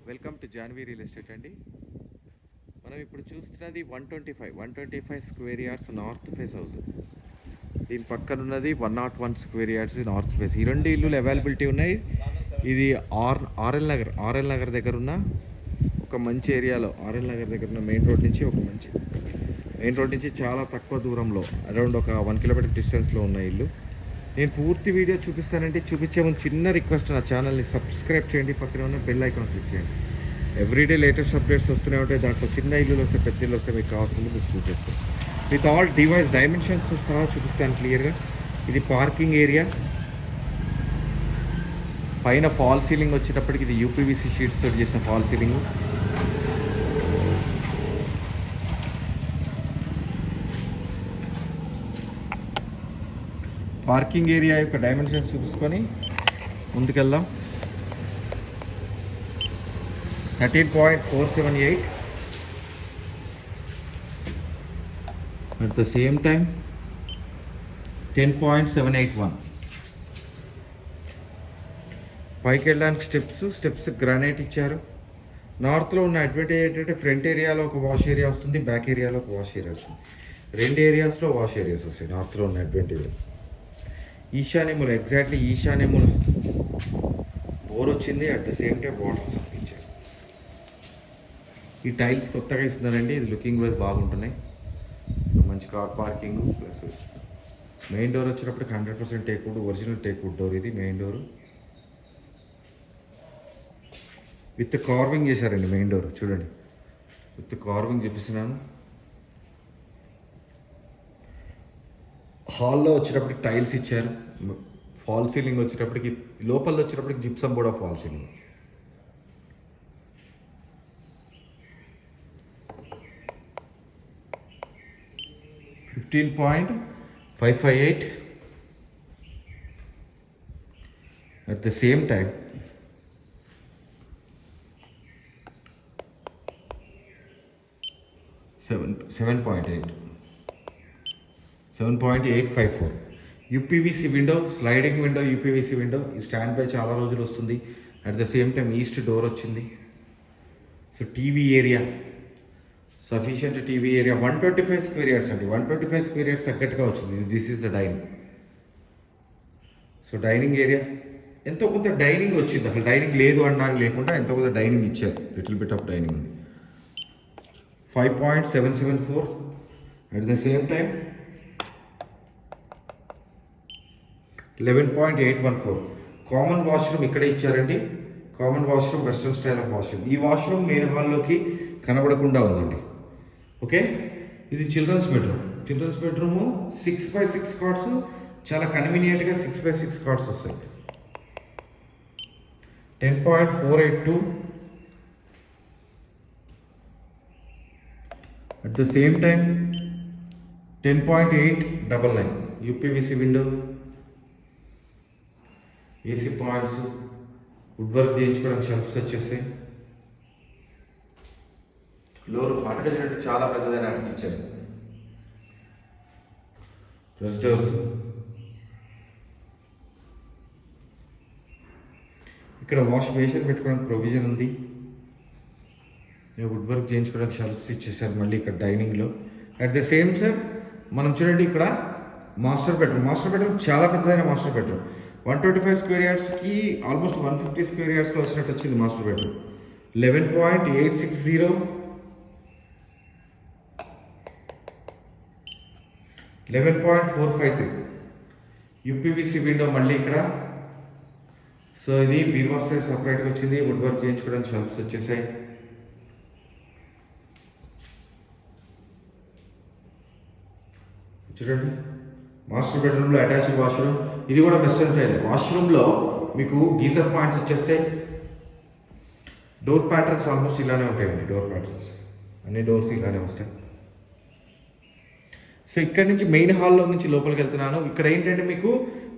Welcome to Janhvi real estate అండి. మనం ఇప్పుడు చూస్తున్నది 125 square yards north face house. దీని పక్కన ఉన్నది 101 స్క్వేర్ యార్డ్స్ నార్త్ ఫేస్. ఈ రెండు ఇల్లులు అవైలబిలిటీ ఉన్నాయి. ఇది ఆర్ఎల్ నగర్ దగ్గర ఉన్న ఒక మంచి ఏరియాలో, ఆర్ఎల్ నగర్ దగ్గర ఉన్న మెయిన్ రోడ్ నుంచి చాలా తక్కువ దూరంలో, అరౌండ్ ఒక 1 కిలోమీటర్ డిస్టెన్స్లో ఉన్న ఇల్లు. నేను పూర్తి వీడియో చూపిస్తానంటే చూపించే ముందు చిన్న రిక్వెస్ట్, నా ఛానల్ని సబ్స్క్రైబ్ చేయండి, పక్కన ఉన్న బెల్ ఐకాన్ క్లిక్ చేయండి. ఎవ్రీడే లేటెస్ట్ అప్డేట్స్ వస్తూనే ఉంటాయి. దాంట్లో చిన్న ఇల్లులు వస్తే, పెద్ద ఇల్లు వస్తే మీకు కావాల్సింది మీకు చూపిస్తాం. విత్ ఆల్ డివైస్ డైమెన్షన్స్ సహా చూపిస్తాను క్లియర్గా. ఇది పార్కింగ్ ఏరియా. పైన ఫాల్ సీలింగ్ వచ్చేటప్పటికి ఇది యూపీవీసీ షీట్స్ తోటి చేసిన ఫాల్ సీలింగ్. పార్కింగ్ ఏరియా యొక్క డైమెన్షన్స్ చూసుకొని ముందుకెళ్దాం. 13.478. at the same time 10.781. పైకి వెళ్ళడానికి స్టెప్స్ గ్రానైట్ ఇచ్చారు. నార్త్లో ఉన్న అడ్వాంటేజ్ ఏంటంటే ఫ్రంట్ ఏరియాలో ఒక వాష్ ఏరియా వస్తుంది, బ్యాక్ ఏరియాలో ఒక వాష్ ఏరియా వస్తుంది. రెండు ఏరియాస్లో వాష్ ఏరియాస్ వస్తాయి నార్త్లో ఉన్న అడ్వాంటేజ్. ఈశాన్యములు, ఎగ్జాక్ట్లీ ఈశాన్యములు బోర్ వచ్చింది. At the same time water సంపించారు. ఈ టైల్స్ కొత్తగా ఇస్తున్నారండి. ఇది లుకింగ్ వైజ్ బాగుంటున్నాయి. మంచి car parking. Plus main door వచ్చినప్పటికి 100% టేక్వుడ్, ఒరిజినల్ టేక్వుడ్ డోర్. ఇది మెయిన్ డోర్ విత్ కార్వింగ్ చేశారండి. మెయిన్ డోర్ చూడండి, విత్ కార్వింగ్ చూపిస్తున్నాను. హాల్లో వచ్చేటప్పటికి టైల్స్ ఇచ్చారు. ఫాల్ సీలింగ్ వచ్చేటప్పటికి, లోపల వచ్చేటప్పటికి gypsum board of fall ceiling. $15.558. at the same time 7.854. UPVC window, sliding window, UPVC window. ఈ స్టాండ్ బై చాలా రోజులు వస్తుంది. At the same time east door వచ్చింది. So TV area, sufficient TV area. 125 square yards అండి. 125 square yards తగ్గట్టుగా వచ్చింది. This is the dining. So dining area ఎంతో కొంత డైనింగ్ వచ్చింది. అసలు డైనింగ్ లేదు అనడానికి లేకుండా ఎంతో కొంత డైనింగ్ ఇచ్చారు. లిటిల్ బిట్ ఆఫ్ డైనింగ్ ఉంది. 5.774. At the same time 11.814. Common washroom ఇక్కడే ఇచ్చారండి. Common washroom, western style of washroom. ఈ వాష్రూమ్ మెయిన్ హాల్లోకి కనబడకుండా ఉందండి. ఓకే, ఇది చిల్డ్రన్స్ బెడ్రూమ్. 6x6 కార్డ్స్, చాలా కన్వీనియంట్గా 6x6 కార్డ్స్ వస్తాయి. 10.482. at the same time 10.899. UPVC window, AC points, wood work చేయించుకోవడానికి షెల్ఫ్స్ వచ్చేస్తాయి. ఫ్లోర్ అటక చాలా పెద్దదైన అటక ఇచ్చారు. Press doors. ఇక్కడ వాష్ బేసిన్ పెట్టుకోవడానికి ప్రొవిజన్ ఉంది. వుడ్ వర్క్ చేయించుకోవడానికి షెల్ఫ్స్ ఇచ్చేసారు మళ్ళీ ఇక్కడ డైనింగ్లో. అట్ ద సేమ్ సార్ మనం చూడండి, ఇక్కడ మాస్టర్ బెడ్రూమ్ చాలా పెద్దదైన మాస్టర్ బెడ్రూమ్. 125 స్క్వేర్ యార్డ్స్కి ఆల్మోస్ట్ 150 స్క్వేర్ యార్డ్స్లో వచ్చినట్టు వచ్చింది మాస్టర్ బెడ్రూమ్. 11.860. 11.453. యూపీవీసీ విండో మళ్ళీ ఇక్కడ. సో ఇది బీరువా స్పేస్ సపరేట్గా వచ్చింది. వుడ్ వర్క్ చేయించుకోవడానికి షెల్ఫ్స్ వచ్చేసాయి. చూడండి, మాస్టర్ బెడ్రూమ్లో అటాచ్డ్ వాష్రూమ్. ఇది కూడా వెస్టర్న్ స్టైల్. వాష్రూమ్లో మీకు గీజర్ పాయింట్స్ వచ్చేస్తాయి. డోర్ ప్యాటర్న్స్ ఆల్మోస్ట్ ఇలానే ఉంటాయండి. డోర్ ప్యాటర్న్స్ అన్ని డోర్స్ ఇలానే వస్తాయి. సో ఇక్కడ నుంచి మెయిన్ హాల్లో నుంచి లోపలికి వెళ్తున్నాను. ఇక్కడ ఏంటంటే మీకు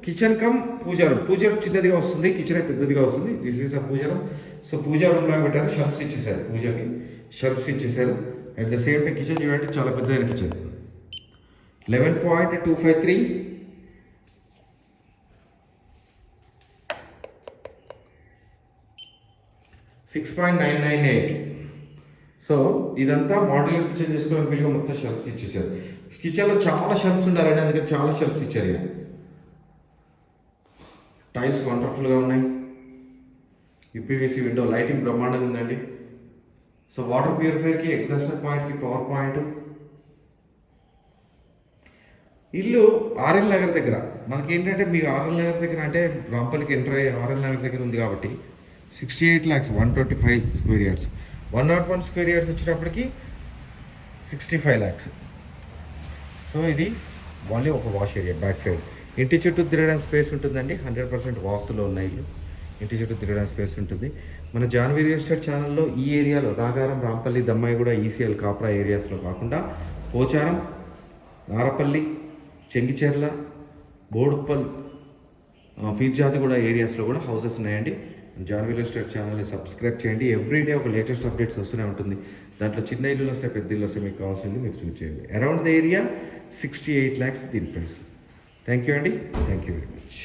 కిచెన్ కమ్ పూజా రూమ్ చిన్నదిగా వస్తుంది, కిచెన్ పెద్దదిగా వస్తుంది. This is a puja room. So puja రూమ్లో పెట్టారు, షెల్ఫ్స్ ఇచ్చేసారు, పూజకి షెల్ఫ్స్ ఇచ్చేసారు. At the same time kitchen చూడండి, చాలా పెద్దదైన కిచెన్. 11.253. 6.998. సో ఇదంతా మాడ్యులర్ కిచెన్ చేసుకోవడానికి వీలుగా మొత్తం షెల్ఫ్స్ ఇచ్చేసారు. కిచెన్లో చాలా షెల్ఫ్స్ ఉండాలండి, అందుకని చాలా షెల్ఫ్స్ ఇచ్చారు. ఇక టైల్స్ వండర్ఫుల్గా ఉన్నాయి. యూపీవీసీ విండో, లైటింగ్ బ్రహ్మాండంగా ఉందండి. సో వాటర్ ప్యూరిఫైర్కి, ఎగ్జాస్టర్ పాయింట్కి పవర్ పాయింట్. ఇల్లు ఆర్ఎల్ నగర్ దగ్గర మనకి ఏంటంటే, మీకు ఆర్ఎల్ నగర్ దగ్గర అంటే రాంపల్లికి ఎంటర్ అయ్యి ఆర్ఎల్ నగర్ దగ్గర ఉంది కాబట్టి 68 lakhs 125 square yards. 101 square yards వచ్చేటప్పటికి 65 lakhs. సో ఇది ఓన్లీ ఒక వాష్ ఏరియా బ్యాక్ సైడ్. ఇంటి చుట్టూ తిరగడానికి స్పేస్ ఉంటుందండి. 100% వాస్తులో ఉన్న ఇల్లు. ఇంటి చుట్టూ తిరగడానికి స్పేస్ ఉంటుంది. మన జాన్వీ రియల్ ఎస్టేట్ ఛానల్లో ఈ ఏరియాలో రాగారం, రాంపల్లి, దమ్మాయిగూడ, ఈసీఎల్, కాప్రా ఏరియాస్లో కాకుండా పోచారం, నారపల్లి, చెంగిచెర్ల, బోడుప్పల్, ఫీర్జాదిగూడ ఏరియాస్లో కూడా హౌసెస్ ఉన్నాయండి. జాన్వీ రియల్ ఎస్టేట్ ఛానల్ని సబ్స్క్రైబ్ చేయండి. ఎవ్రీడే ఒక లేటెస్ట్ అప్డేట్స్ వస్తూనే ఉంటుంది. దాంట్లో చిన్న ఇల్లులు వస్తే, పెద్ద ఇల్లు వస్తే, మీకు కావాల్సింది మీరు చూస్ చేయండి. అరౌండ్ ద ఏరియా 68 lakhs దీని ప్రైస్. థ్యాంక్ యూ అండి. Thank you very much.